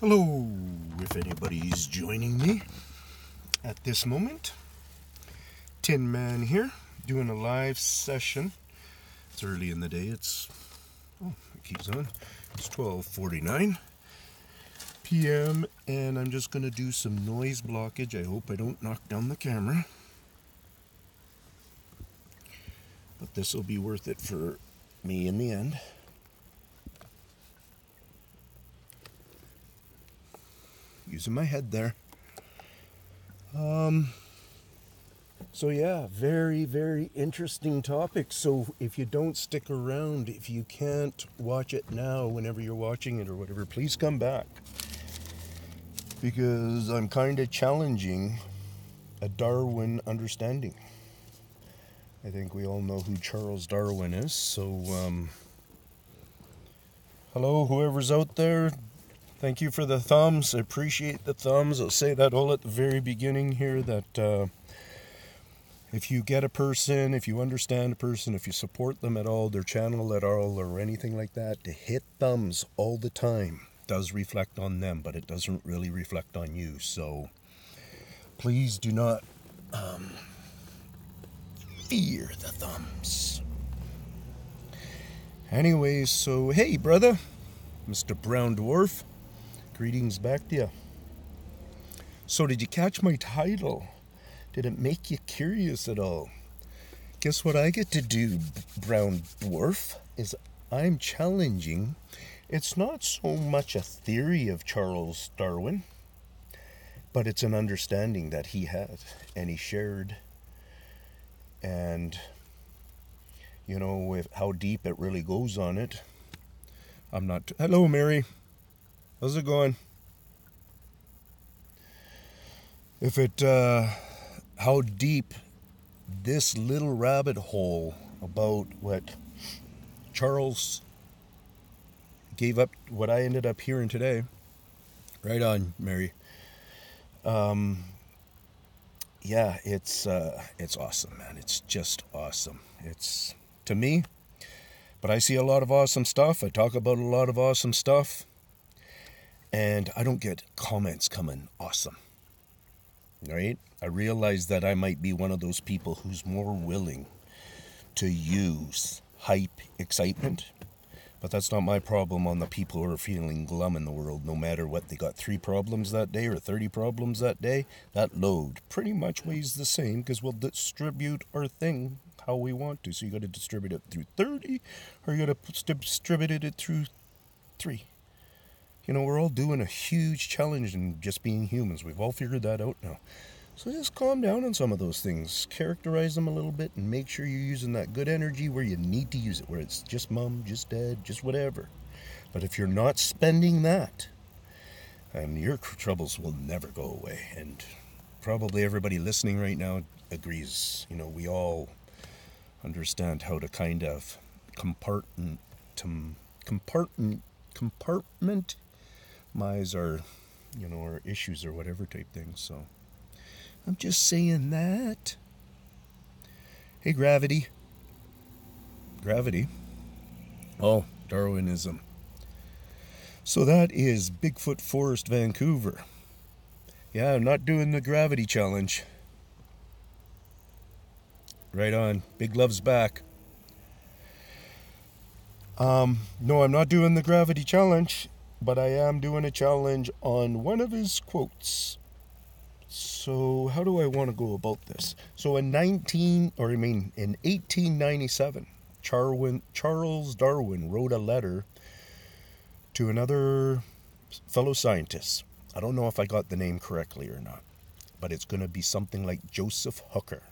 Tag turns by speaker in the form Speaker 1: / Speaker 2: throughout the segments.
Speaker 1: Hello, if anybody's joining me at this moment. Tin Man here, doing a live session. It's early in the day, it keeps on. It's 12:49 p.m. and I'm just going to do some noise blockage. I hope I don't knock down the camera. But this will be worth it for me in the end. Using my head there. So yeah, very, very interesting topic. So if you don't stick around, if you can't watch it now, whenever you're watching it or whatever, please come back. Because I'm kind of challenging a Darwin understanding. I think we all know who Charles Darwin is. So, hello, whoever's out there. Thank you for the thumbs. I appreciate the thumbs. I'll say that all at the very beginning here, that if you get a person, if you understand a person, if you support them at all, their channel at all, or anything like that, to hit thumbs all the time does reflect on them, but it doesn't really reflect on you. So please do not fear the thumbs. Anyways, so hey, brother, Mr. Brown Dwarf. Greetings back to you. So did you catch my title? Did it make you curious at all? Guess what I get to do, Brown Dwarf, is I'm challenging. It's not so much a theory of Charles Darwin, but it's an understanding that he had and he shared. And, you know, with how deep it really goes on it, I'm not... Hello, Mary. How's it going? If it, how deep this little rabbit hole about what Charles gave up, what I ended up hearing today. Right on, Mary. Yeah, it's awesome, man. It's just awesome. It's, to me, but I see a lot of awesome stuff. I talk about a lot of awesome stuff. And I don't get comments coming awesome, right? I realize that I might be one of those people who's more willing to use hype, excitement, but that's not my problem on the people who are feeling glum in the world, no matter what. They got 3 problems that day or 30 problems that day. That load pretty much weighs the same because we'll distribute our thing how we want to. So you got to distribute it through 30 or you got to distribute it through 3. You know, we're all doing a huge challenge in just being humans. We've all figured that out now. So just calm down on some of those things. Characterize them a little bit and make sure you're using that good energy where you need to use it, where it's just mom, just dad, just whatever. But if you're not spending that, and your troubles will never go away. And probably everybody listening right now agrees. You know, we all understand how to kind of compartmentalize our, you know, our issues or whatever type thing. So I'm just saying that. Hey, gravity. Oh, Darwinism. So that is Bigfoot Forest, Vancouver. Yeah, I'm not doing the gravity challenge. Right on. Big love's back. No, I'm not doing the gravity challenge, but I am doing a challenge on one of his quotes. So how do I want to go about this? So in 1897, Charles Darwin wrote a letter to another fellow scientist. I don't know if I got the name correctly or not, but it's going to be something like Joseph Hooker.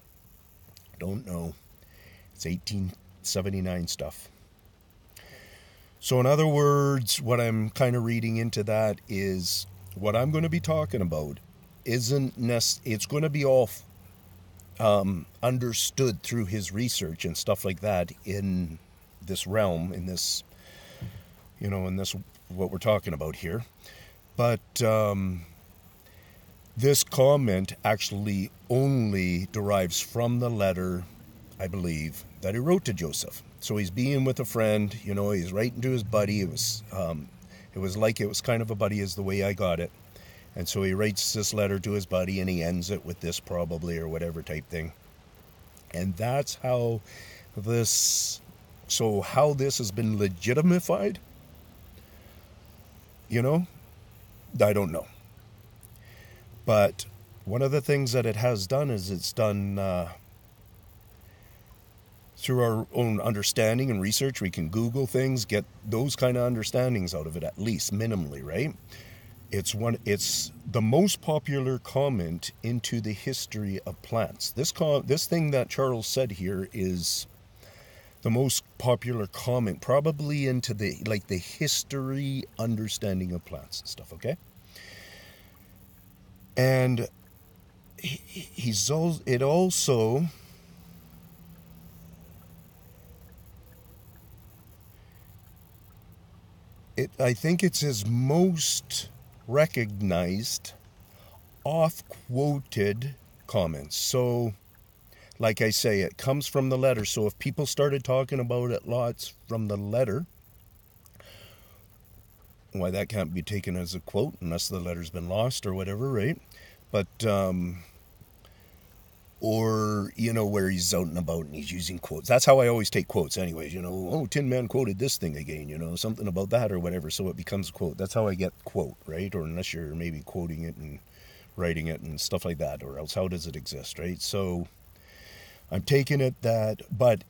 Speaker 1: Don't know. It's 1879 stuff. So in other words, what I'm kind of reading into that is what I'm going to be talking about it's going to be all understood through his research and stuff like that in this realm, in this, you know, in this, what we're talking about here. But this comment actually only derives from the letter, I believe, that he wrote to Joseph. So he's being with a friend, you know, he's writing to his buddy. It It was kind of a buddy is the way I got it. And so he writes this letter to his buddy and he ends it with this probably or whatever type thing. And that's how this has been legitimified, I don't know. But one of the things that it has done is it's done through our own understanding and research. We can Google things, get those kind of understandings out of it, at least minimally, right? It's the most popular comment into the history of plants. This thing that Charles said here is the most popular comment, probably into the history understanding of plants and stuff. Okay, and I think it's his most recognized off-quoted comments. So, like I say, it comes from the letter. So if people started talking about it lots from the letter, why, that can't be taken as a quote unless the letter's been lost or whatever, right? But or where he's out and about and he's using quotes. That's how I always take quotes anyways. Tin Man quoted this thing again, something about that or whatever, so it becomes a quote. That's how I get quote, right? Or unless you're maybe quoting it and writing it and stuff like that, or else how does it exist, right? So I'm taking it that, but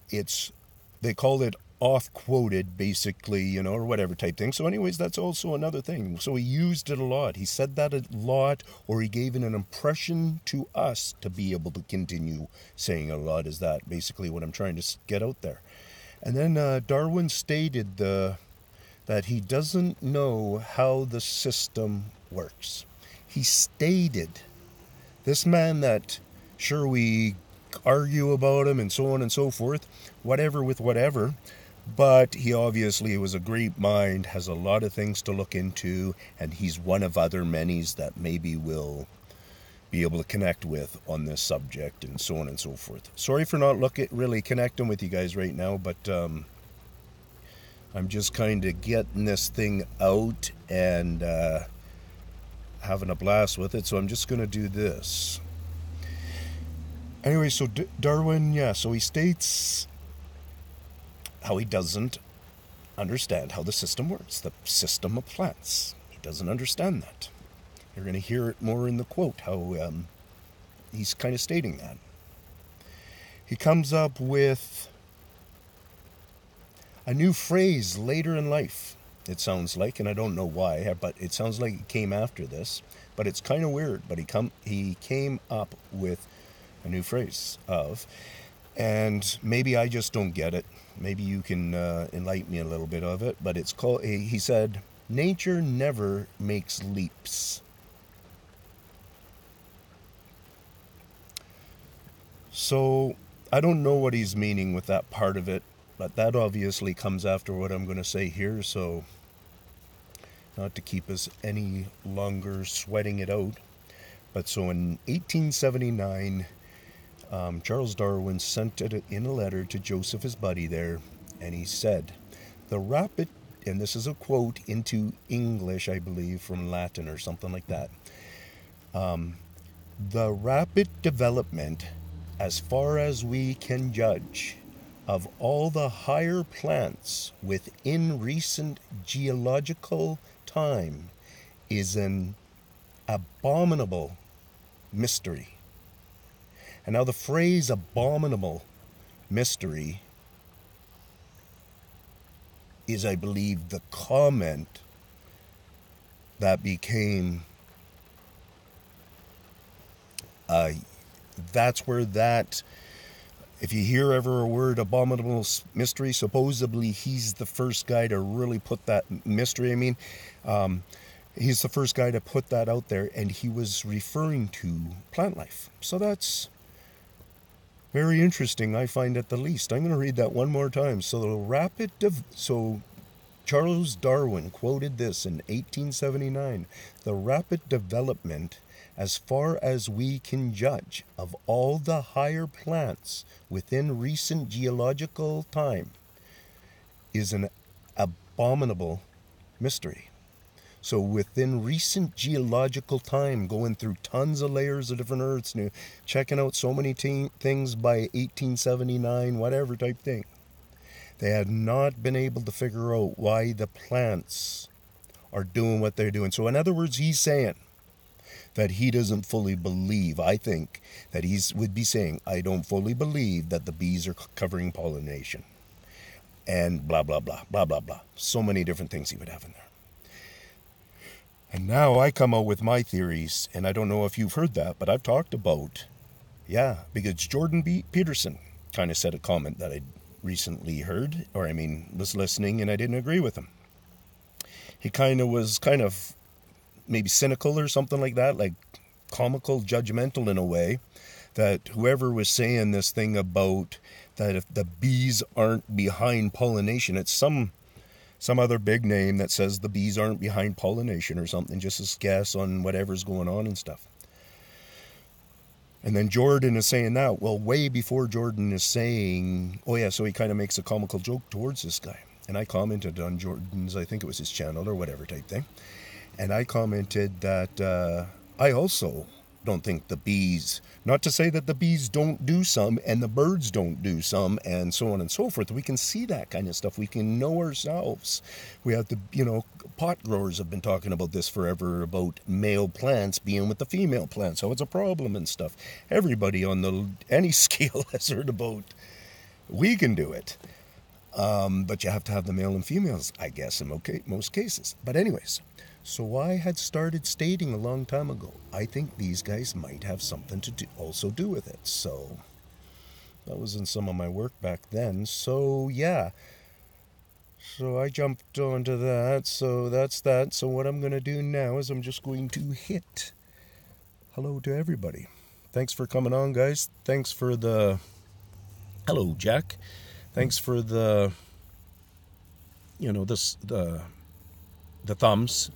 Speaker 1: they call it off-quoted, basically, or whatever type thing. So anyways, that's also another thing. So he used it a lot. He said that a lot, or he gave it an impression to us to be able to continue saying a lot, is that basically what I'm trying to get out there. And then Darwin stated that he doesn't know how the system works. He stated, this man that, sure, we argue about him and so on and so forth, whatever with whatever, but he obviously was a great mind, has a lot of things to look into, and he's one of other many's that maybe we'll be able to connect with on this subject and so on and so forth. Sorry for not really connecting with you guys right now, but I'm just kind of getting this thing out and having a blast with it, so I'm just going to do this. Anyway, so Darwin, so he states how he doesn't understand how the system works, the system of plants. He doesn't understand that. You're going to hear it more in the quote, how he's kind of stating that. He comes up with a new phrase later in life, it sounds like, and I don't know why, but it sounds like it came after this, but it's kind of weird. But he came up with a new phrase of, and maybe I just don't get it. Maybe you can enlighten me a little bit of it, but it's called, he said, nature never makes leaps. So I don't know what he's meaning with that part of it, but that obviously comes after what I'm going to say here, so not to keep us any longer sweating it out. But so in 1879, Charles Darwin sent it in a letter to Joseph, his buddy there, and he said, and this is a quote into English, I believe, from Latin or something like that, the rapid development, as far as we can judge, of all the higher plants within recent geological time is an abominable mystery. And now the phrase abominable mystery is, I believe, the comment that became, that's where that, if you hear ever a word abominable mystery, supposedly he's the first guy to really put that mystery, he's the first guy to put that out there, and he was referring to plant life. So that's very interesting, I find, at the least. I'm going to read that one more time. So Charles Darwin quoted this in 1879. The rapid development, as far as we can judge, of all the higher plants within recent geological time is an abominable mystery. So within recent geological time, going through tons of layers of different earths, checking out so many things by 1879, whatever type thing, they had not been able to figure out why the plants are doing what they're doing. So in other words, he's saying that he doesn't fully believe. I think that he would be saying, I don't fully believe that the bees are covering pollination. And blah, blah, blah, blah, blah, blah. So many different things he would have in there. And now I come out with my theories, and I don't know if you've heard that, but I've talked about, because Jordan Peterson kind of said a comment that I recently heard, was listening, and I didn't agree with him. He was maybe cynical or something like that, like comical, judgmental in a way, that whoever was saying this thing about that if the bees aren't behind pollination, it's some other big name that says the bees aren't behind pollination or something, just as guess on whatever's going on and stuff. And then Jordan is saying that. Well, way before Jordan is saying, so he kind of makes a comical joke towards this guy. And I commented on Jordan's, I think it was his channel or whatever type thing. And I commented that I also don't think the bees, not to say that the bees don't do some and the birds don't do some and so on and so forth. We can see that kind of stuff. We can know ourselves. We have to, pot growers have been talking about this forever, about male plants being with the female plants, how it's a problem and stuff. Everybody on any scale has heard about, we can do it. But you have to have the male and females, I guess, in most cases. But anyways, so I had started stating a long time ago, I think these guys might have something to also do with it. So that was in some of my work back then. So yeah. So I jumped onto that. So that's that. So what I'm going to do now is I'm just going to hit hello to everybody. Thanks for coming on, guys. Thanks for the... Hello, Jack. Thanks for the... the thumbs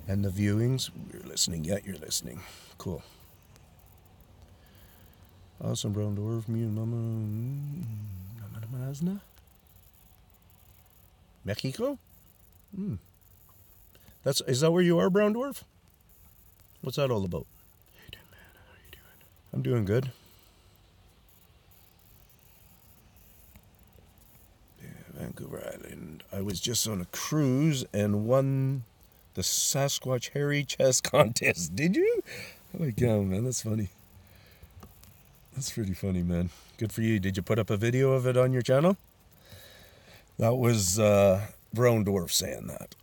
Speaker 1: and the viewings. You're listening. Yeah, you're listening. Cool. Awesome brown dwarf. Me and Mama. Mexico? Is that where you are, brown dwarf? What's that all about? How you doing, man? How are you doing? I'm doing good. Yeah, Vancouver Island. I was just on a cruise and won the Sasquatch Hairy Chest contest. Did you? Oh my God, man, that's funny. That's pretty funny, man. Good for you. Did you put up a video of it on your channel? That was Brown Dwarf saying that.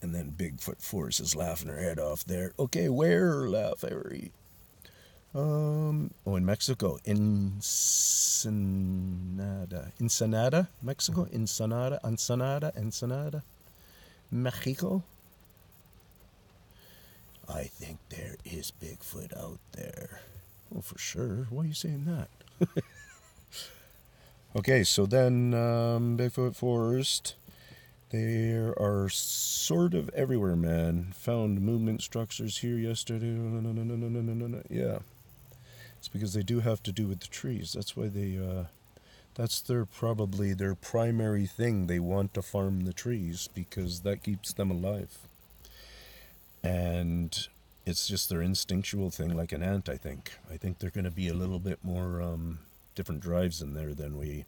Speaker 1: And then Bigfoot Force is laughing her head off there. Okay, where, Larry? In Mexico. Ensenada, Mexico? Ensenada, Mexico? I think there is Bigfoot out there. Oh, for sure. Why are you saying that? Okay, so then Bigfoot Forest, they are sort of everywhere, man. Found movement structures here yesterday. No. Yeah, it's because they do have to do with the trees. That's why they, that's probably their primary thing. They want to farm the trees because that keeps them alive. And it's just their instinctual thing, like an ant, I think. I think they're going to be a little bit more... different drives in there than we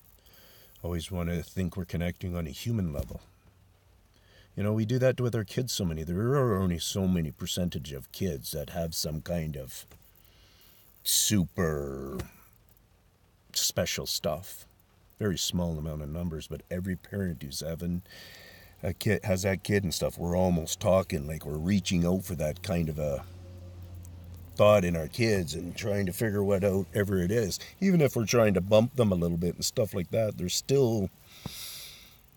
Speaker 1: always want to think we're connecting on a human level. We do that with our kids so many. There are only so many percentage of kids that have some kind of super special stuff. Very small amount of numbers, but every parent who's having a kid, has that kid and stuff, we're almost talking like we're reaching out for that kind of a thought in our kids and trying to figure whatever it is. Even if we're trying to bump them a little bit and stuff like that, they're still,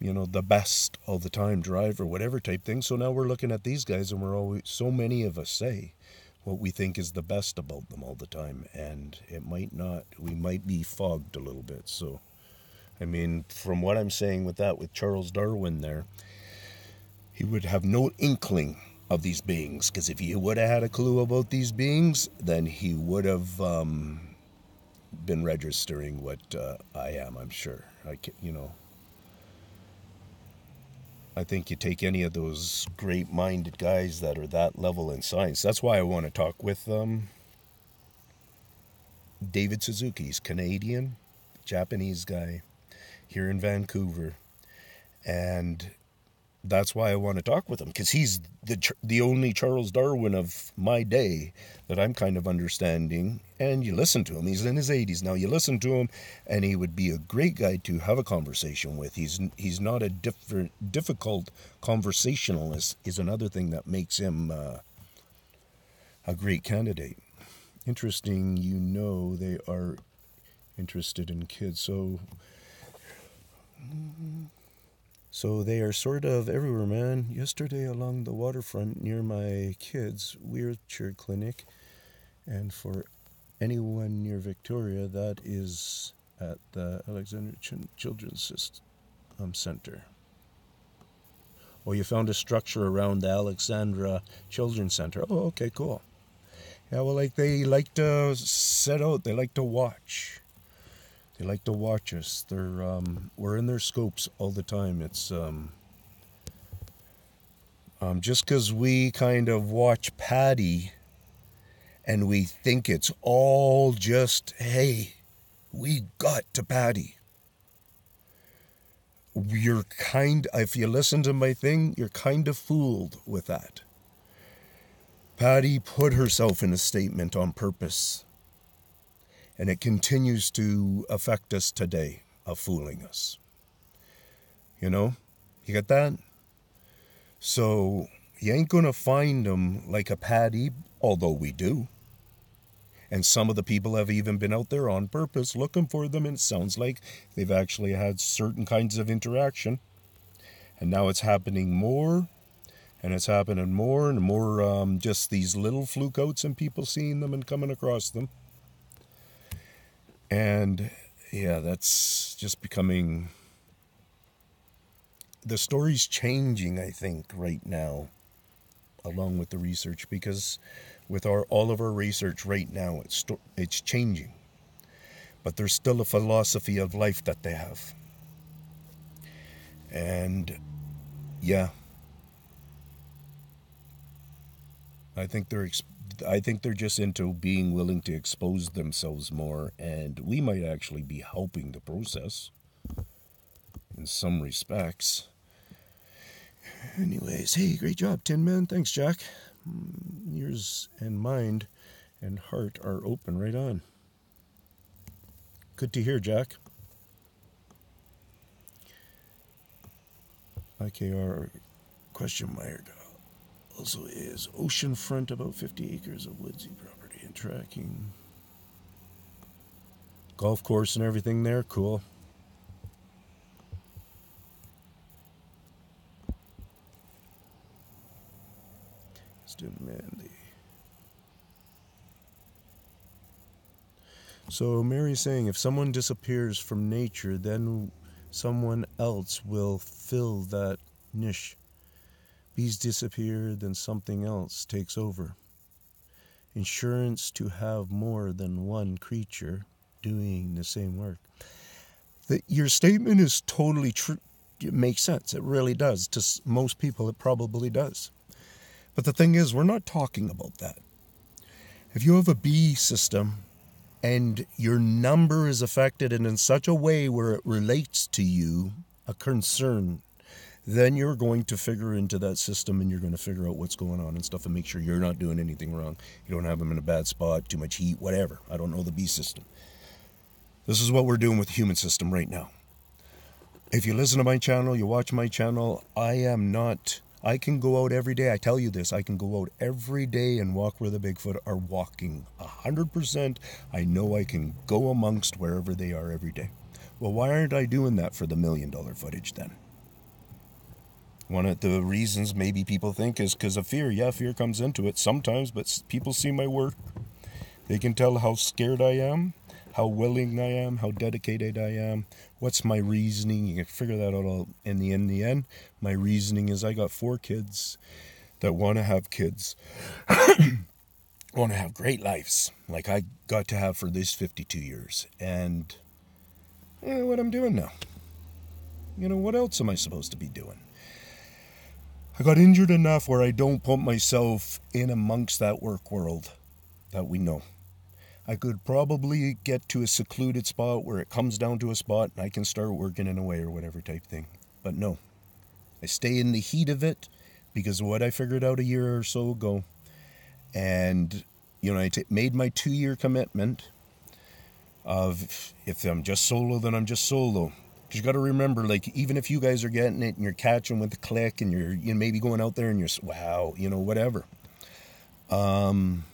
Speaker 1: the best all the time drive or whatever type thing. So now we're looking at these guys and we're always, so many of us say what we think is the best about them all the time, and it might not. We might be fogged a little bit. So, from what I'm saying with Charles Darwin there, he would have no inkling of these beings, because if he would have had a clue about these beings, then he would have been registering what I am, I'm sure. I think you take any of those great-minded guys that are that level in science. That's why I want to talk with David Suzuki. He's Canadian, Japanese guy here in Vancouver, and that's why I want to talk with him, because he's the only Charles Darwin of my day that I'm kind of understanding. And you listen to him, he's in his 80s now. You listen to him, and he would be a great guy to have a conversation with. He's not a difficult conversationalist, is another thing that makes him a great candidate. Interesting, they are interested in kids, so they are sort of everywhere, man. Yesterday along the waterfront near my kids' wheelchair clinic, and for anyone near Victoria, that is at the Alexandra Children's Center. Oh, you found a structure around the Alexandra Children's Center. Oh, okay, cool. Yeah, well, they like to set out, they like to watch. They like to watch us. We're in their scopes all the time. It's just because we kind of watch Patty, and we think it's all just, hey, we got to Patty. If you listen to my thing, you're kind of fooled with that. Patty put herself in a statement on purpose. And it continues to affect us today, of fooling us. You get that? So, you ain't going to find them like a Patty, although we do. And some of the people have even been out there on purpose looking for them, and it sounds like they've actually had certain kinds of interaction. And now it's happening more, and it's happening more and more, just these little fluke outs and people seeing them and coming across them. And, yeah, that's just becoming... The story's changing, I think, right now, along with the research, because with all of our research right now, it's changing. But there's still a philosophy of life that they have. And, yeah, I think they're just into being willing to expose themselves more, and we might actually be helping the process in some respects. Anyways, hey, great job, Tin Man. Thanks, Jack. Ears and mind and heart are open. Right on. Good to hear, Jack. IKR question mark. Also is oceanfront, about 50 acres of woodsy property and tracking. Golf course and everything there, cool. Student Mandy. So Mary's saying if someone disappears from nature, then someone else will fill that niche. Bees disappear, then something else takes over. Insurance to have more than one creature doing the same work. Your statement is totally true. It makes sense. It really does. To most people, it probably does. But the thing is, we're not talking about that. If you have a bee system and your number is affected and in such a way where it relates to you, a concern, then you're going to figure into that system and you're going to figure out what's going on and stuff and make sure you're not doing anything wrong. You don't have them in a bad spot, too much heat, whatever. I don't know the bee system. This is what we're doing with the human system right now. If you listen to my channel, you watch my channel, I can go out every day. I tell you this, I can go out every day and walk where the Bigfoot are walking. 100%, I know I can go amongst wherever they are every day. Well, why aren't I doing that for the $1 million footage then? One of the reasons maybe people think is because of fear. Yeah, fear comes into it sometimes, but people see my work. They can tell how scared I am, how willing I am, how dedicated I am. What's my reasoning? You can figure that out all in the end. My reasoning is I got 4 kids that want to have kids, want to have great lives, like I got to have for these 52 years. And what I'm doing now. What else am I supposed to be doing? I got injured enough where I don't put myself in amongst that work world that we know. I could probably get to a secluded spot where it comes down to a spot and I can start working in a way or whatever type thing. But no, I stay in the heat of it because of what I figured out a year or so ago. And, I made my 2-year commitment of if I'm just solo, then I'm just solo. Because you got to remember, like, even if you guys are getting it and you're catching with the click and you're maybe going out there and you're, wow, whatever. I'm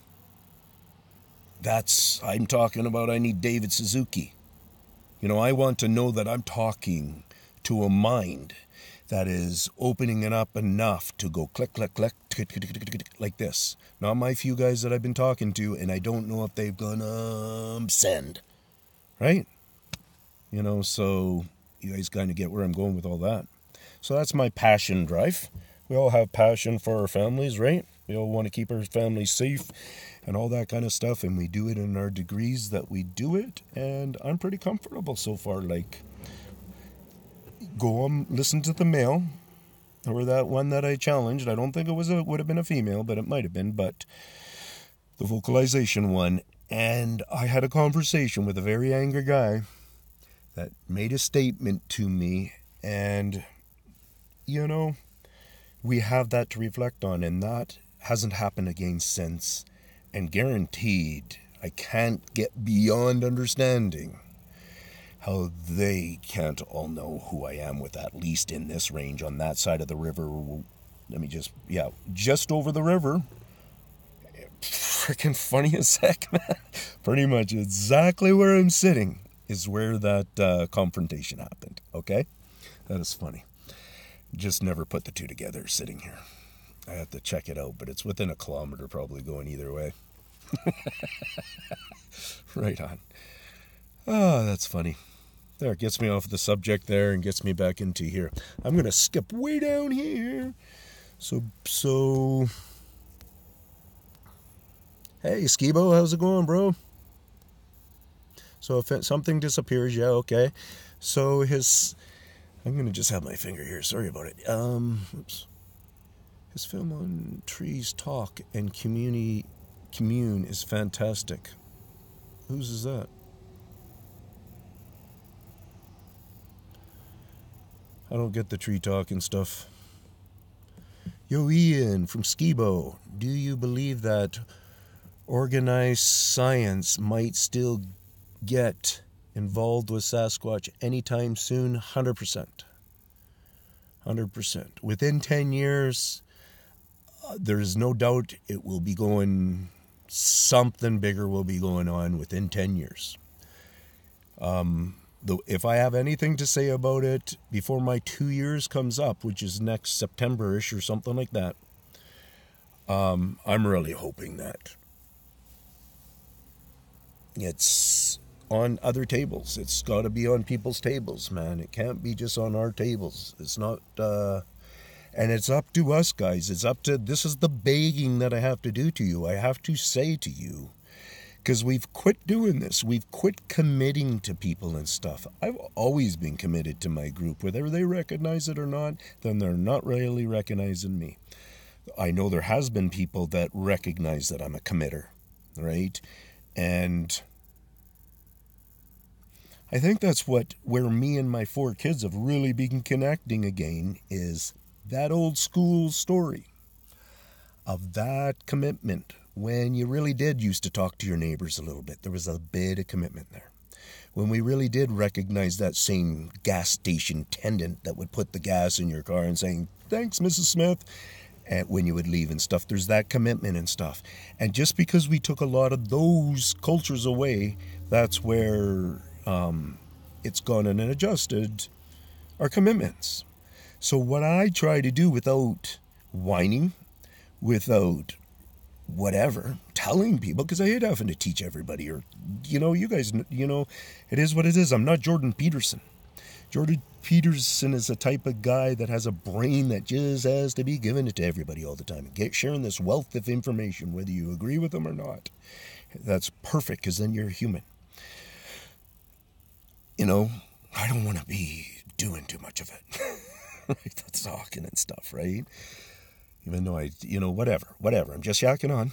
Speaker 1: talking about I need David Suzuki. I want to know that I'm talking to a mind that is opening it up enough to go click, click, click, click, click, click, click, like this. Not my few guys that I've been talking to, and I don't know if they've gone send. Right? So you guys kind of get where I'm going with all that. So that's my passion drive. We all have passion for our families, right? We all want to keep our families safe and all that kind of stuff, and we do it in our degrees that we do it, and I'm pretty comfortable so far. Like, go on, listen to the male, or that one that I challenged. I don't think it would have been a female, but it might have been, but the vocalization one, and I had a conversation with a very angry guy that made a statement to me, and, we have that to reflect on, and that hasn't happened again since. And guaranteed, I can't get beyond understanding how they can't all know who I am with at least in this range on that side of the river. Just over the river. Freaking funny as heck, man. Pretty much exactly where I'm sitting is where that confrontation happened, okay? That is funny. Just never put the two together sitting here. I have to check it out, but it's within 1 kilometer probably going either way. Right on. Oh, that's funny. There, it gets me off the subject there and gets me back into here. I'm going to skip way down here. So, hey, Skibo, how's it going, bro? So if something disappears, yeah, okay. So I'm going to just have my finger here. Sorry about it. Oops. His film on trees talk and commune is fantastic. Whose is that? I don't get the tree talk and stuff. Yo, Ian from Skibo, do you believe that organized science might still get involved with Sasquatch anytime soon? 100%. 100%. Within 10 years, there's no doubt it will be going, something bigger will be going on within 10 years. If I have anything to say about it before my 2 years comes up, which is next September-ish or something like that, I'm really hoping that it's on other tables. It's got to be on people's tables, man. It can't be just on our tables. It's not, and it's up to us, guys. This is the begging that I have to do to you. I have to say to you, because we've quit doing this. We've quit committing to people and stuff. I've always been committed to my group. Whether they recognize it or not, then they're not really recognizing me. I know there has been people that recognize that I'm a committer, right? And I think that's where me and my 4 kids have really been connecting again, is that old school story of that commitment. When you really did used to talk to your neighbors a little bit, there was a bit of commitment there. When we really did recognize that same gas station attendant that would put the gas in your car and saying, "Thanks, Mrs. Smith," and when you would leave and stuff, there's that commitment and stuff. And just because we took a lot of those cultures away, that's where it's gone and adjusted our commitments. So what I try to do without whining, without whatever, telling people, because I hate having to teach everybody, or, you guys, it is what it is. I'm not Jordan Peterson. Jordan Peterson is the type of guy that has a brain that just has to be giving it to everybody all the time. Sharing this wealth of information, whether you agree with them or not. That's perfect, because then you're human. I don't want to be doing too much of it. Right? That's talking and stuff, right? Even though whatever. I'm just yakking on.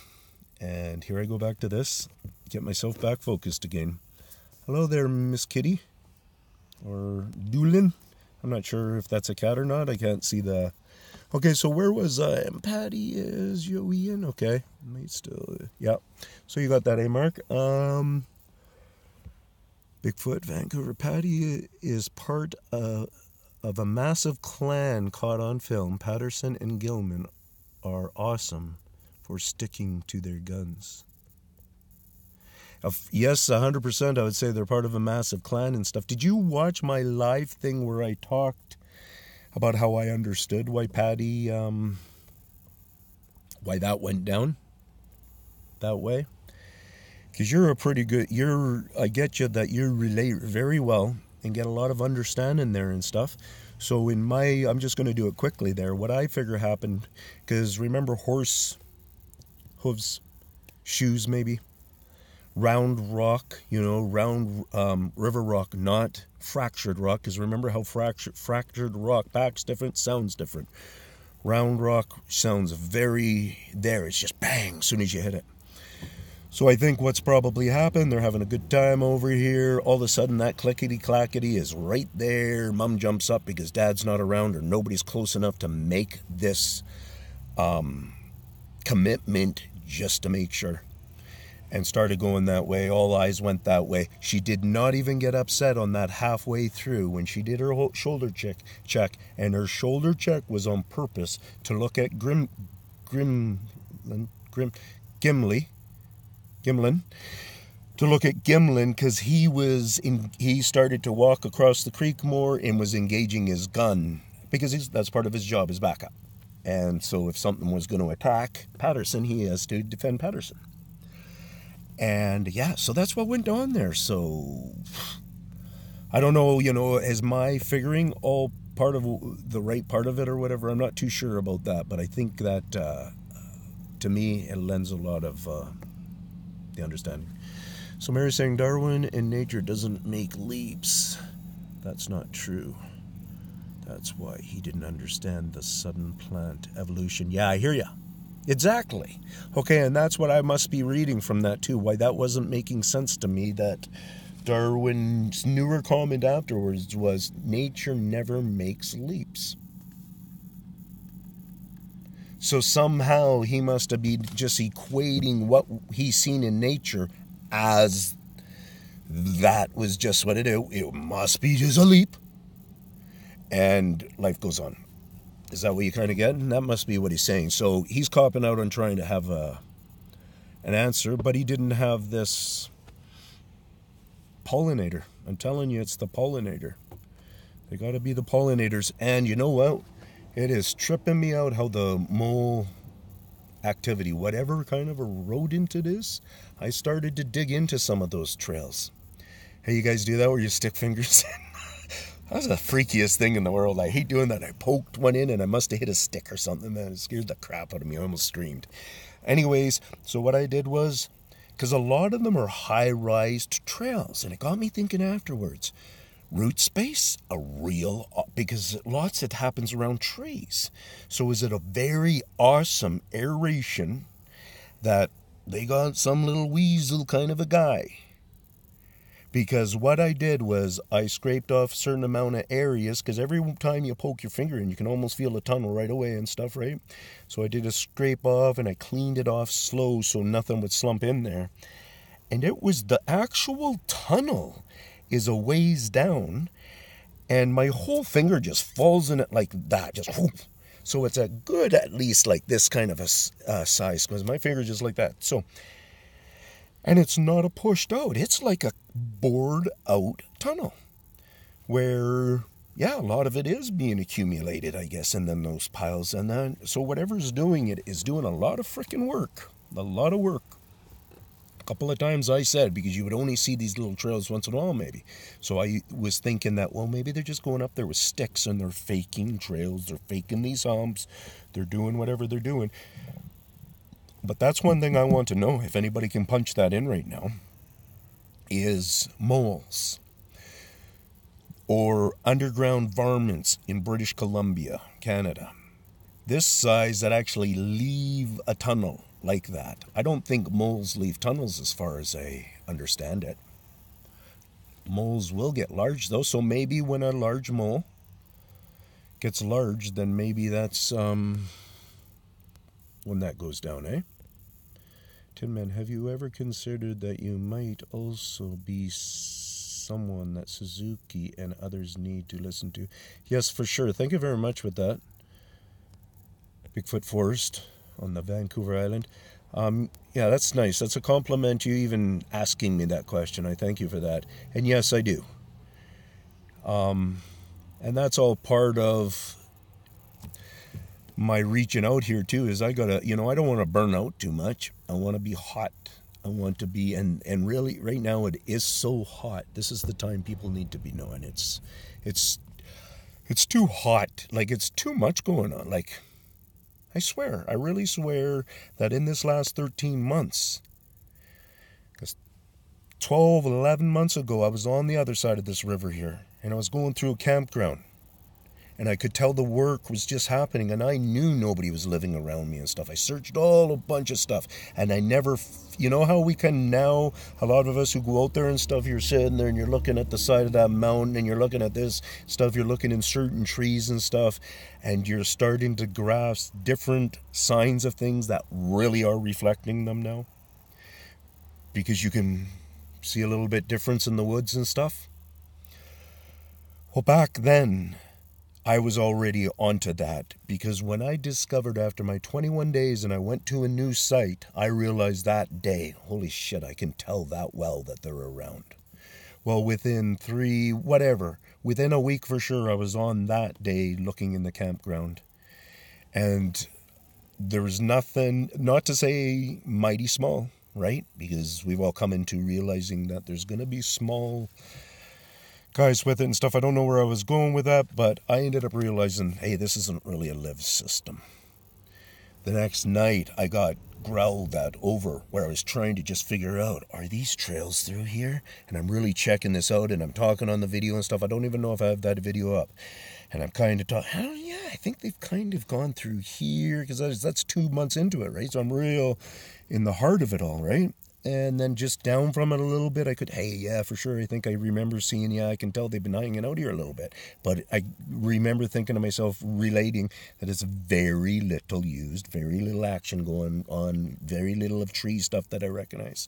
Speaker 1: And here I go back to this. Get myself back focused again. Hello there, Miss Kitty. Or Doolin. I'm not sure if that's a cat or not. I can't see the... Okay, so where was I? And Patty is Joanne. Okay. Might still... Yeah. So you got that, Mark? Bigfoot, Vancouver. Patty is part of a massive clan caught on film. Patterson and Gilman are awesome for sticking to their guns. Yes, 100%. I would say they're part of a massive clan and stuff. Did you watch my live thing where I talked about how I understood why Patty, why that went down that way? Because you're a pretty good, I get you that you relate very well and get a lot of understanding there and stuff. So I'm just going to do it quickly there. What I figure happened, because remember horse hooves, shoes maybe, round rock, round river rock, not fractured rock, because remember how fractured rock backs different, sounds different. Round rock sounds very there. It's just bang as soon as you hit it. So I think what's probably happened, they're having a good time over here. All of a sudden, that clickety-clackety is right there. Mom jumps up because Dad's not around or nobody's close enough to make this commitment just to make sure. And started going that way. All eyes went that way. She did not even get upset on that halfway through when she did her shoulder check. And her shoulder check was on purpose to look at Gimlin, to look at Gimlin, because he started to walk across the creek more and was engaging his gun, because that's part of his job, his backup. And so if something was going to attack Patterson, he has to defend Patterson. And yeah, so that's what went on there. So I don't know, is my figuring all part of the right part of it or whatever? I'm not too sure about that, but I think that to me it lends a lot of the understanding. So Mary's saying Darwin in nature doesn't make leaps. That's not true. That's why he didn't understand the sudden plant evolution. Yeah, I hear ya. Exactly. Okay, and that's what I must be reading from that too. Why that wasn't making sense to me, that Darwin's newer comment afterwards was nature never makes leaps. So somehow he must have been just equating what he's seen in nature as that was just what it is. It must be just a leap. And life goes on. Is that what you kind of get? And that must be what he's saying. So he's copping out on trying to have an answer, but he didn't have this pollinator. I'm telling you, it's the pollinator. They got to be the pollinators. And you know what? It is tripping me out how the mole activity, whatever kind of a rodent it is, I started to dig into some of those trails. Hey, you guys do that where you stick fingers in? That's the freakiest thing in the world. I hate doing that. I poked one in and I must have hit a stick or something. Man, it scared the crap out of me. I almost screamed. Anyways, so what I did was, because a lot of them are high-rise trails, and it got me thinking afterwards. Root space, because lots it happens around trees. So is it a very awesome aeration that they got some little weasel kind of a guy? Because what I did was I scraped off a certain amount of areas, because every time you poke your finger in, you can almost feel a tunnel right away and stuff, right? So I did a scrape off and I cleaned it off slow so nothing would slump in there. And it was the actual tunnel is a ways down, and my whole finger just falls in it like that, just whoop. So it's a good, at least like this kind of a size, because my finger just like that. So, and it's not a pushed out, it's like a bored out tunnel where, yeah, a lot of it is being accumulated, I guess, and then those piles. And then, so whatever's doing it is doing a lot of freaking work, a lot of work. A couple of times I said, because you would only see these little trails once in a while, maybe. So I was thinking that, well, maybe they're just going up there with sticks and they're faking trails, they're faking these humps, they're doing whatever they're doing. But that's one thing I want to know, if anybody can punch that in right now, is moles or underground varmints in British Columbia, Canada. this size that actually leave a tunnel like that. I don't think moles leave tunnels as far as I understand it. Moles will get large though, so maybe when a large mole gets large, then maybe that's when that goes down, eh? Tin Man, have you ever considered that you might also be someone that Suzuki and others need to listen to? Yes, for sure. Thank you very much with that. Bigfoot Forest on the Vancouver Island. Yeah, that's nice. That's a compliment, you even asking me that question. I thank you for that. And yes, I do. And that's all part of my reaching out here too, is I gotta, I don't want to burn out too much. I want to be hot. I want to be, and really right now it is so hot. This is the time people need to be knowing it's too hot. Like, it's too much going on. Like, I swear, I really swear that in this last 13 months, because 12, 11 months ago, I was on the other side of this river here, and I was going through a campground, and I could tell the work was just happening, and I knew nobody was living around me and stuff. I searched a bunch of stuff, and I never, you know how we can now, a lot of us who go out there and stuff, you're sitting there and you're looking at the side of that mountain, and you're looking at this stuff, you're looking in certain trees and stuff, and you're starting to grasp different signs of things that really are reflecting them now, because you can see a little bit difference in the woods and stuff. Well, back then, I was already onto that, because when I discovered after my 21 days and I went to a new site, I realized that day, holy shit, I can tell that well that they're around. Well, within within a week for sure, I was on that day looking in the campground. And there was nothing, not to say mighty small, right? Because we've all come into realizing that there's going to be small guys with it and stuff. I don't know where I was going with that, but I ended up realizing, hey, this isn't really a live system. The next night, I got growled at over where I was trying to just figure out, are these trails through here? And I'm really checking this out, and I'm talking on the video and stuff. I don't even know if I have that video up. And I'm kind of talking, oh, yeah, I think they've kind of gone through here, because that's 2 months into it, right? So I'm real in the heart of it all, right? And then just down from it a little bit, I could, hey, yeah, for sure, I think I remember seeing, yeah, I can tell they've been hanging out here a little bit. But I remember thinking to myself, relating that it's very little used, very little action going on, very little of tree stuff that I recognize.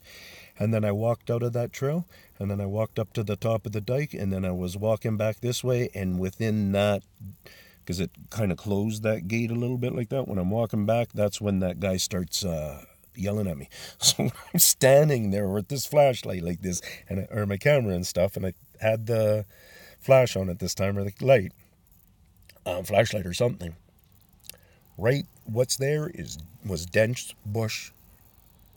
Speaker 1: And then I walked out of that trail, and then I walked up to the top of the dike, and then I was walking back this way, and within that, because it kind of closed that gate a little bit like that, when I'm walking back, that's when that guy starts yelling at me. So I'm standing there with this flashlight like this, or my camera and stuff, and I had the flash on it this time, or the light, flashlight or something. Right, what's there was dense bush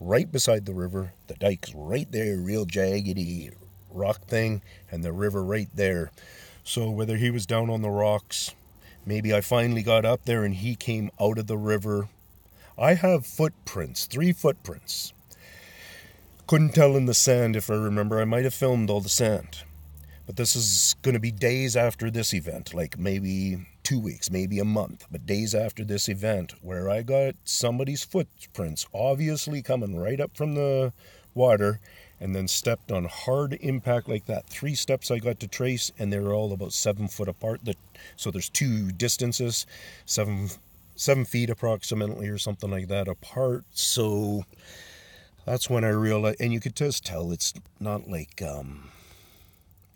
Speaker 1: right beside the river. The dike's right there, real jaggedy rock thing, and the river right there. So whether he was down on the rocks, maybe I finally got up there and he came out of the river. I have footprints, 3 footprints. Couldn't tell in the sand if I remember. I might have filmed all the sand. But this is going to be days after this event, like maybe 2 weeks, maybe a month, but days after this event, where I got somebody's footprints, obviously coming right up from the water, and then stepped on hard impact like that. 3 steps I got to trace, and they were all about 7 foot apart. So there's 2 distances, 7 feet approximately or something like that apart. So that's when I realized, and you could just tell it's not like,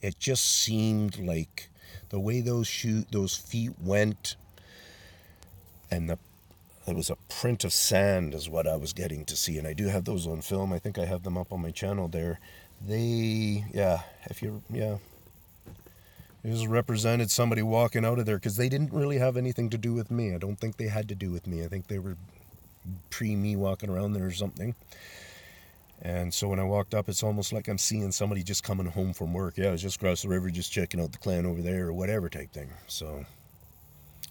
Speaker 1: it just seemed like the way those feet went, and it was a print of sand is what I was getting to see. And I do have those on film. I think I have them up on my channel there. It just represented somebody walking out of there, because they didn't really have anything to do with me. I don't think they had to do with me. I think they were pre-me walking around there or something. And so when I walked up, it's almost like I'm seeing somebody just coming home from work. Yeah, I was just across the river, just checking out the clan over there, or whatever type thing. So,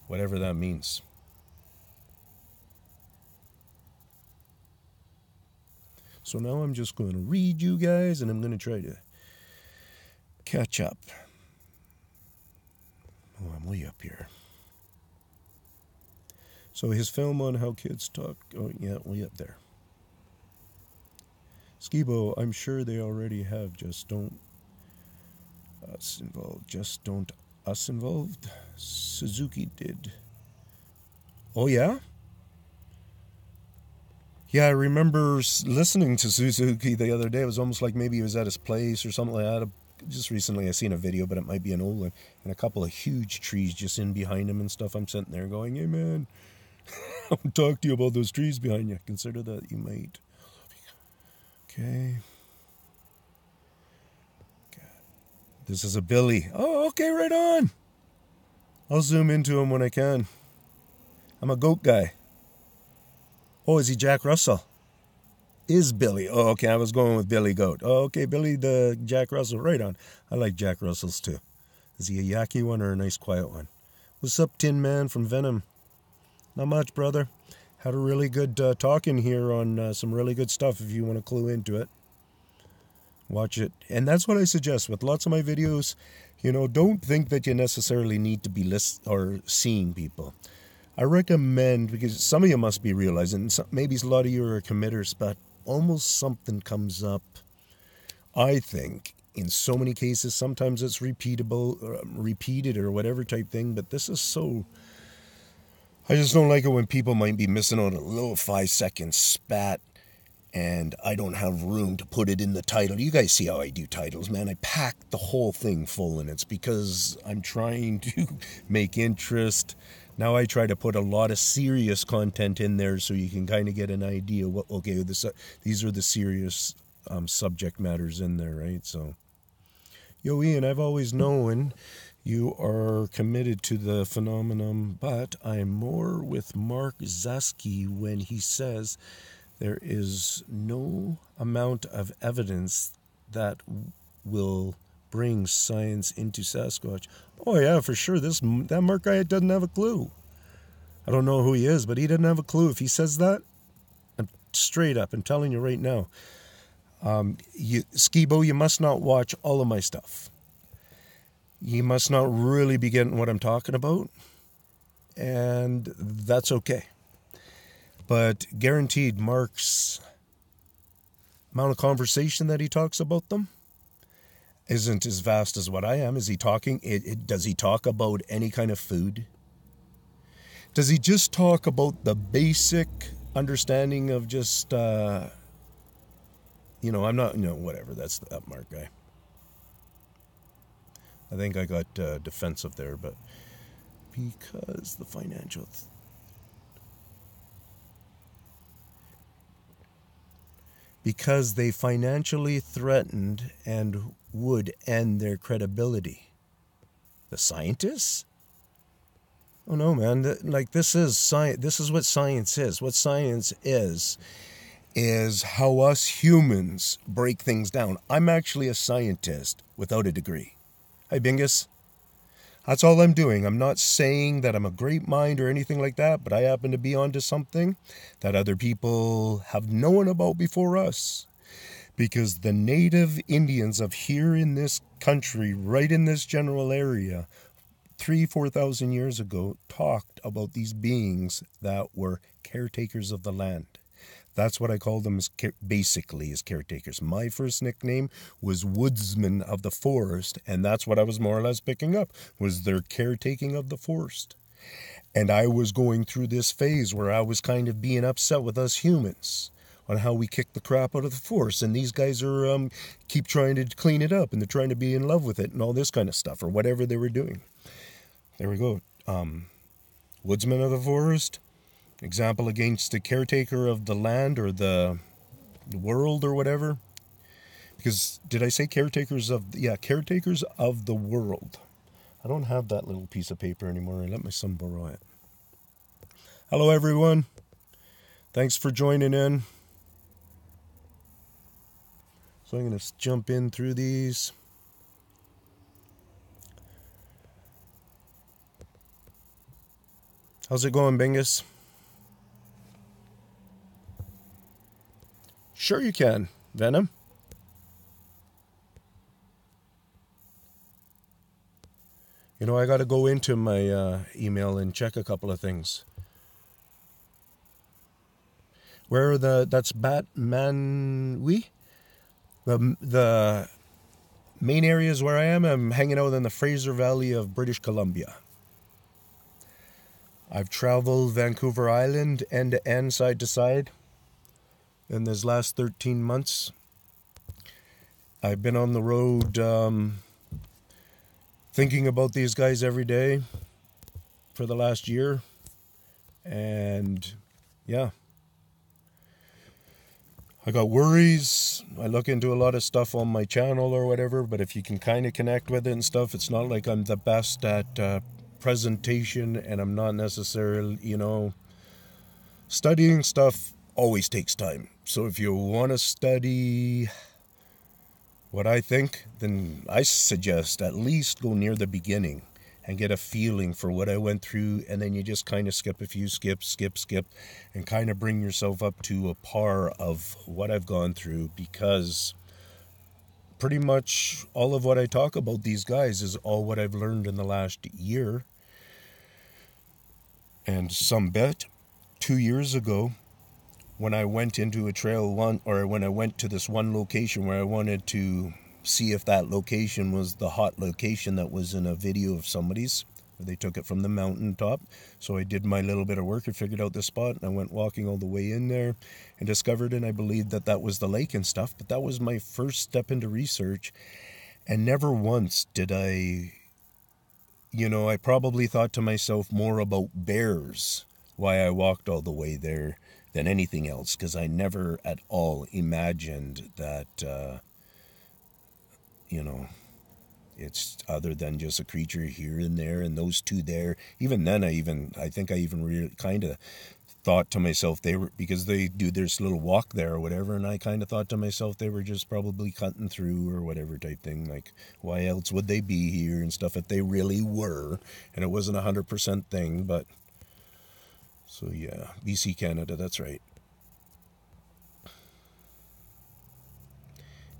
Speaker 1: whatever that means. So now I'm just going to read you guys, and I'm going to try to catch up. Oh, I'm way up here. So his film on how kids talk. Oh, yeah, way up there. Skibo, I'm sure they already have. Just don't us involved. Just don't us involved. Suzuki did. Oh, yeah? Yeah, I remember listening to Suzuki the other day. It was almost like maybe he was at his place or something like that. Just recently I seen a video, but it might be an old one. And a couple of huge trees just in behind him and stuff. I'm sitting there going, hey, man, I want to talk to you about those trees behind you. Consider that you might. Okay. This is a Billy. Oh, okay, right on. I'll zoom into him when I can. I'm a goat guy. Oh, is he Jack Russell? Is Billy. Oh, okay, I was going with Billy Goat. Oh, okay, Billy the Jack Russell. Right on. I like Jack Russells too. Is he a yucky one or a nice quiet one? What's up, Tin Man from Venom? Not much, brother. Had a really good talking here on some really good stuff if you want to clue into it. Watch it. And that's what I suggest with lots of my videos. You know, don't think that you necessarily need to be or seeing people. I recommend, because some of you must be realizing, maybe a lot of you are committers, but almost something comes up, I think, in so many cases. Sometimes it's repeated or whatever type thing, but this is so... I just don't like it when people might be missing on a little 5-second spat, and I don't have room to put it in the title. You guys see how I do titles, man. I pack the whole thing full, and it's because I'm trying to make interest. Now I try to put a lot of serious content in there so you can kind of get an idea what, okay, these are the serious subject matters in there, right? So, yo, Ian, I've always known you are committed to the phenomenon, but I'm more with Mark Zaski when he says there is no amount of evidence that will bring science into Sasquatch. Oh yeah, for sure. That Mark guy doesn't have a clue. I don't know who he is, but he doesn't have a clue. If he says that, I'm straight up. I'm telling you right now. Skibo, you must not watch all of my stuff. You must not really be getting what I'm talking about, and that's okay. But guaranteed, Mark's amount of conversation that he talks about them isn't as vast as what I am. Is he talking? Does he talk about any kind of food? Does he just talk about the basic understanding of just, I'm not, whatever. That's that Mark guy. I think I got defensive there, but because the financial... because they financially threatened and would end their credibility. The scientists? Oh no, man! This is science. This is what science is. What science is how us humans break things down. I'm actually a scientist without a degree. Hi, Bingus. That's all I'm doing. I'm not saying that I'm a great mind or anything like that, but I happen to be onto something that other people have known about before us. Because the native Indians of here in this country, right in this general area, 3,000-4,000 years ago, talked about these beings that were caretakers of the land. That's what I call them basically as caretakers. My first nickname was Woodsman of the Forest, and that's what I was more or less picking up, was their caretaking of the forest. And I was going through this phase where I was kind of being upset with us humans on how we kick the crap out of the forest, and these guys are keep trying to clean it up, and they're trying to be in love with it and all this kind of stuff, or whatever they were doing. There we go. Woodsman of the Forest. Example against the caretaker of the land or the world or whatever. Because, did I say caretakers of... Yeah, caretakers of the world. I don't have that little piece of paper anymore. I let my son borrow it. Hello, everyone. Thanks for joining in. So I'm going to jump in through these. How's it going, Bingus? Sure you can, Venom. I got to go into my email and check a couple of things. that's Batman. The main areas where I'm hanging out in the Fraser Valley of British Columbia. I've traveled Vancouver Island end to end, side to side in this last 13 months. I've been on the road thinking about these guys every day for the last year. And yeah, I got worries. I look into a lot of stuff on my channel or whatever, but if you can kind of connect with it and stuff, it's not like I'm the best at presentation, and I'm not necessarily, studying stuff always takes time. So if you want to study what I think, then I suggest at least go near the beginning and get a feeling for what I went through, and then you just kind of skip a few skip, and kind of bring yourself up to a par of what I've gone through, because pretty much all of what I talk about these guys is all what I've learned in the last year. And some bit 2 years ago, when I went into a trail when I went to this one location where I wanted to see if that location was the hot location that was in a video of somebody's. They took it from the mountaintop. So I did my little bit of work and figured out the spot, and I went walking all the way in there and discovered, and I believed that was the lake and stuff. But that was my first step into research, and never once did I probably thought to myself more about bears, why I walked all the way there, than anything else, because I never at all imagined that it's other than just a creature here and there, and those two there. Even then, I think I even really kind of thought to myself because they do this little walk there or whatever, and I kind of thought to myself they were just probably cutting through or whatever type thing. Like, why else would they be here and stuff if they really were, and it wasn't 100% thing. But so yeah, BC, Canada, that's right.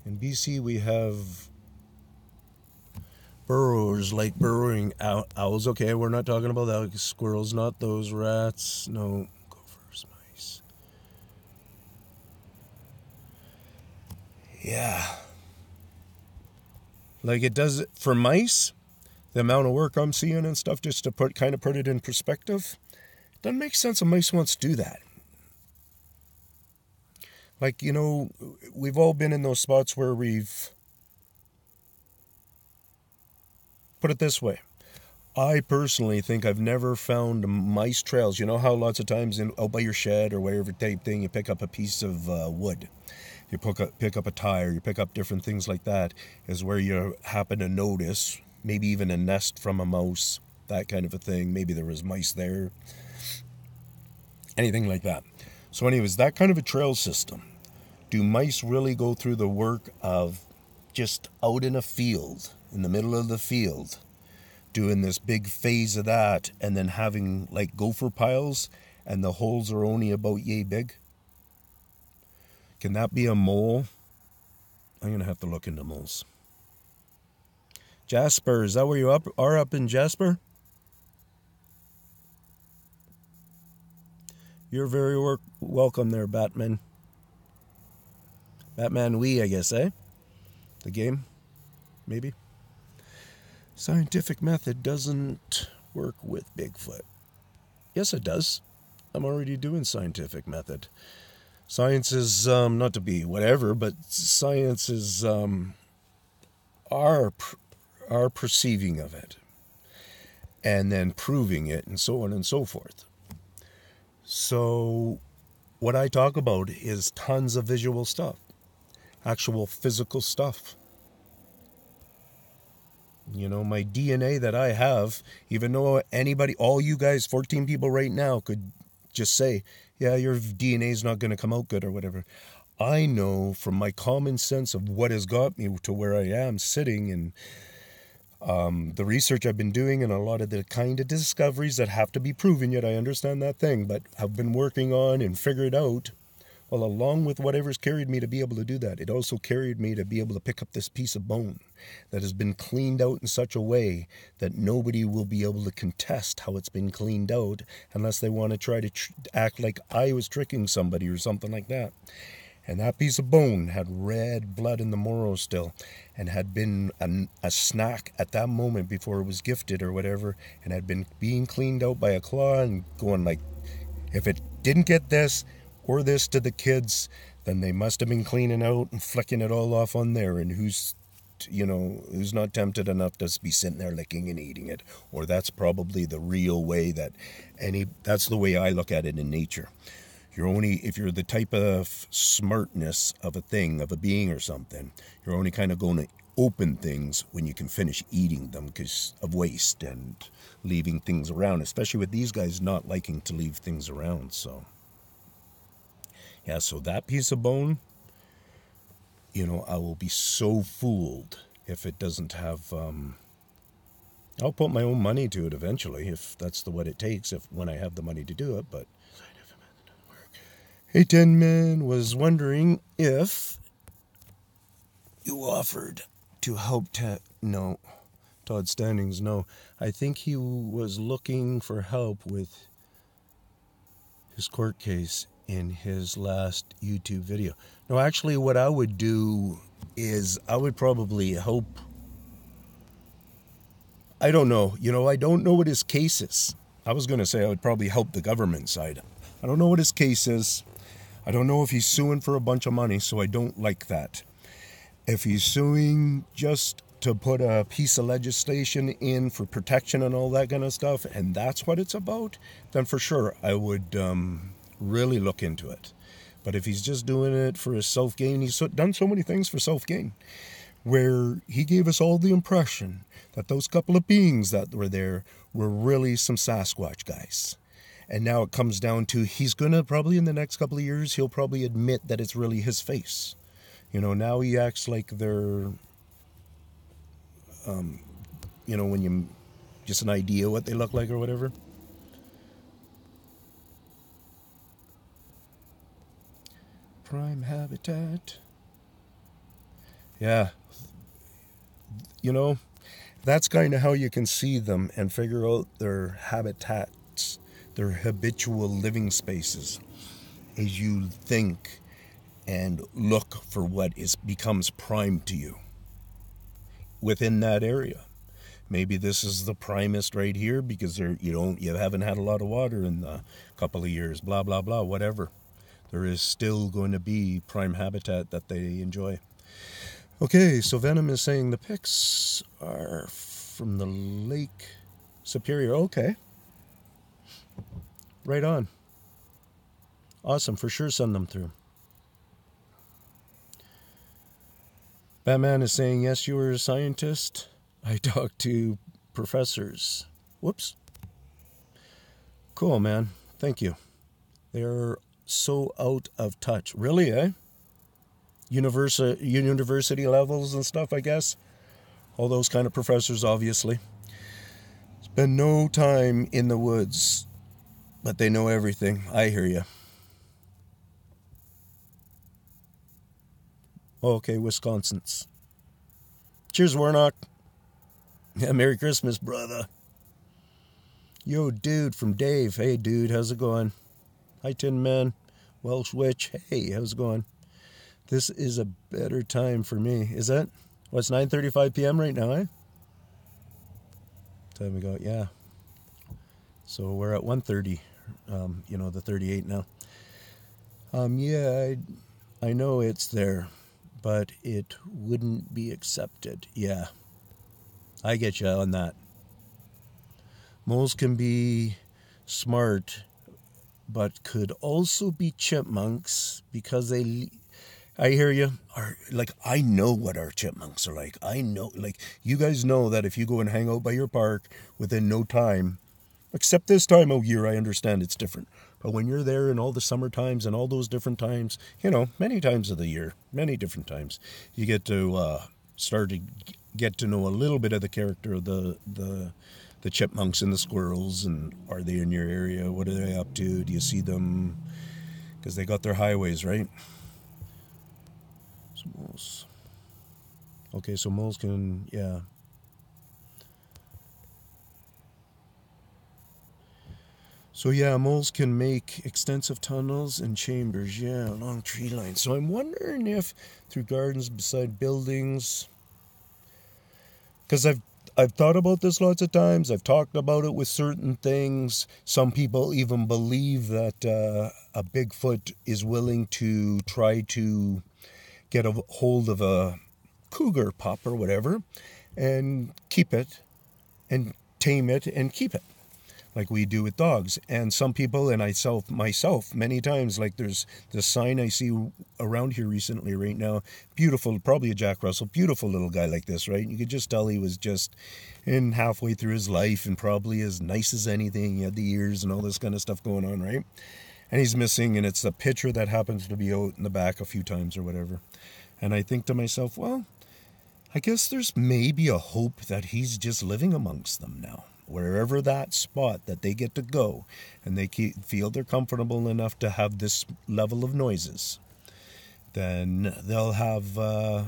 Speaker 1: In BC, we have burrowers, like burrowing owls. Okay, we're not talking about that. Squirrels, not those. Rats, no. Gophers, mice. Yeah. Like, it does, for mice, the amount of work I'm seeing and stuff, just to put it in perspective, doesn't make sense a mice wants to do that. Like, we've all been in those spots where we've, put it this way, I personally think I've never found mice trails. You know how lots of times out by your shed or whatever type thing, you pick up a piece of wood, you pick up a tire, you pick up different things like that, is where you happen to notice maybe even a nest from a mouse, that kind of a thing. Maybe there was mice there, anything like that. So anyways, that kind of a trail system. Do mice really go through the work of just out in a field, in the middle of the field, doing this big phase of that, and then having like gopher piles, and the holes are only about yay big? Can that be a mole? I'm going to have to look into moles. Jasper, is that where you are up in Jasper? You're very welcome there, Batman. Batman Wee, I guess, eh? The game? Maybe? Scientific method doesn't work with Bigfoot. Yes, it does. I'm already doing scientific method. Science is, not to be whatever, but science is our perceiving of it, and then proving it, and so on and so forth. So what I talk about is tons of visual stuff, actual physical stuff. My DNA that I have, even though all you guys, 14 people right now, could just say, yeah, your DNA is not going to come out good or whatever. I know from my common sense of what has got me to where I am sitting, and the research I've been doing, and a lot of the kind of discoveries that have to be proven yet. I understand that thing, but I've been working on and figured out Well, along with whatever's carried me to be able to do that, it also carried me to be able to pick up this piece of bone that has been cleaned out in such a way that nobody will be able to contest how it's been cleaned out unless they want to try to act like I was tricking somebody or something like that. And that piece of bone had red blood in the marrow still, and had been a snack at that moment before it was gifted or whatever, and had been being cleaned out by a claw and going like, if it didn't get this or this to the kids, then they must have been cleaning out and flicking it all off on there, and who's not tempted enough to be sitting there licking and eating it. Or that's probably the real way that's the way I look at it in nature. If you're the type of smartness of a thing, of a being or something, you're only kind of going to open things when you can finish eating them because of waste and leaving things around, especially with these guys not liking to leave things around. So, yeah, so that piece of bone, I will be so fooled if it doesn't have, I'll put my own money to it eventually if that's what it takes, when I have the money to do it, but Hey, Tin Man was wondering if you offered to help no, Todd Standings, no. I think he was looking for help with his court case in his last YouTube video. No, actually what I would do is I would probably help. I don't know. I don't know what his case is. I was going to say I would probably help the government side. I don't know what his case is. I don't know if he's suing for a bunch of money, so I don't like that. If he's suing just to put a piece of legislation in for protection and all that kind of stuff, and that's what it's about, then for sure I would really look into it. But if he's just doing it for his self-gain, he's done so many things for self-gain, where he gave us all the impression that those couple of beings that were there were really some Sasquatch guys. And now it comes down to he's going to probably in the next couple of years, he'll probably admit that it's really his face. Now he acts like they're, when you just an idea what they look like or whatever. Prime habitat. Yeah. That's kind of how you can see them and figure out their habitats, their habitual living spaces, as you think and look for what becomes prime to you within that area. Maybe this is the primest right here because you haven't had a lot of water in a couple of years, blah blah blah, whatever. There is still going to be prime habitat that they enjoy. Okay, so Venom is saying the pics are from the Lake Superior. Okay. Right on. Awesome. For sure send them through. Batman is saying, yes, you were a scientist. I talked to professors. Whoops. Cool, man. Thank you. They're so out of touch. Really, eh? University levels and stuff, I guess. All those kind of professors, obviously. Spend no time in the woods, but they know everything. I hear you. Okay, Wisconsin's. Cheers, Warnock. Yeah, Merry Christmas, brother. Yo, dude from Dave. Hey, dude, how's it going? Hi, Tin Man. Welsh Witch. Hey, how's it going? This is a better time for me. Is that? Well, it's 9:35 p.m. right now, eh? Time we go, yeah. So we're at 1:30. The 38 now. Yeah, I know it's there, but it wouldn't be accepted. Yeah, I get you on that. Moles can be smart, but could also be chipmunks because I hear you. I know what our chipmunks are like. I know, you guys know that if you go and hang out by your park within no time, except this time of year, I understand it's different. But when you're there in all the summer times and all those different times, many times of the year, many different times, you get to start to get to know a little bit of the character of the chipmunks and the squirrels, and are they in your area? What are they up to? Do you see them because they got their highways, right? So moles. Okay, so moles can, yeah. So yeah, moles can make extensive tunnels and chambers, yeah, along tree lines. So I'm wondering if through gardens beside buildings, because I've thought about this lots of times. I've talked about it with certain things. Some people even believe that a Bigfoot is willing to try to get a hold of a cougar pup or whatever and keep it and tame it and keep it, like we do with dogs. And some people, and myself many times, like there's this sign I see around here recently right now, beautiful, probably a Jack Russell, beautiful little guy like this, right? You could just tell he was just in halfway through his life and probably as nice as anything. He had the ears and all this kind of stuff going on, right? And he's missing, and it's a picture that happens to be out in the back a few times or whatever. And I think to myself, well, I guess there's maybe a hope that he's just living amongst them now. Wherever that spot that they get to go, and they feel they're comfortable enough to have this level of noises, then they'll have their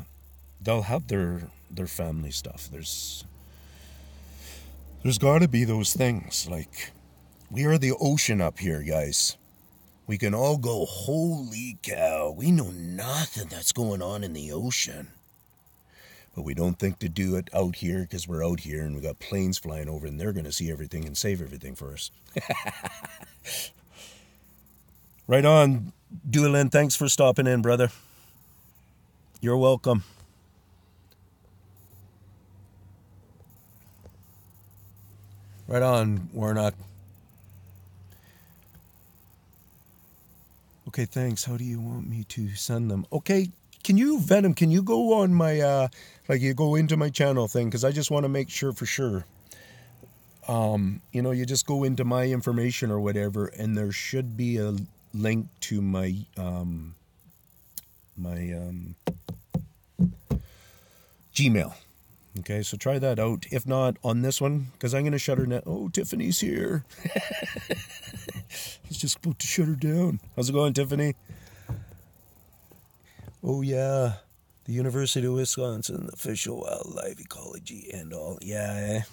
Speaker 1: family stuff. There's got to be those things. Like, we are the ocean up here, guys. We can all go, holy cow, we know nothing that's going on in the ocean. But we don't think to do it out here because we're out here and we got planes flying over and they're going to see everything and save everything for us. Right on, Doolin. Thanks for stopping in, brother. You're welcome. Right on, Warnock. Okay, thanks. How do you want me to send them? Okay, can you, Venom, can you go on my, you go into my channel thing? Because I just want to make sure for sure. You just go into my information or whatever, and there should be a link to my, Gmail. Okay, so try that out. If not, on this one, because I'm going to shut her down. Oh, Tiffany's here. He's just about to shut her down. How's it going, Tiffany? Oh, yeah. The University of Wisconsin, official wildlife ecology and all. Yeah.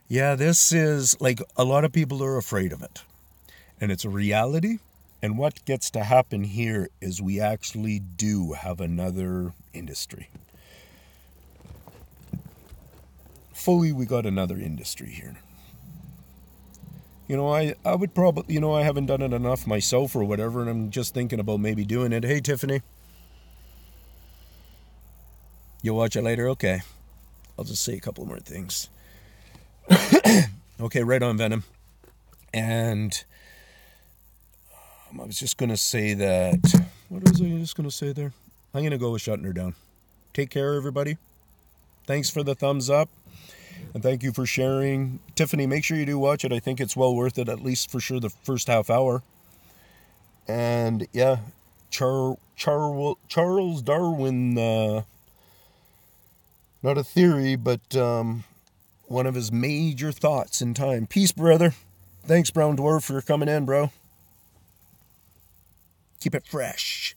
Speaker 1: Yeah, this is, like, a lot of people are afraid of it. And it's a reality. And what gets to happen here is we actually do have another industry. Fully, we got another industry here. I would probably, I haven't done it enough myself or whatever, and I'm just thinking about maybe doing it. Hey, Tiffany. You'll watch it later? Okay. I'll just say a couple more things. Okay, right on, Venom. And I was just going to say that, what was I just going to say there? I'm going to go with shutting her down. Take care, everybody. Thanks for the thumbs up. And thank you for sharing. Tiffany, make sure you do watch it. I think it's well worth it, at least for sure the first half hour. And yeah, Charles Darwin, not a theory, but one of his major thoughts in time. Peace, brother. Thanks, Brown Dwarf, for coming in, bro. Keep it fresh.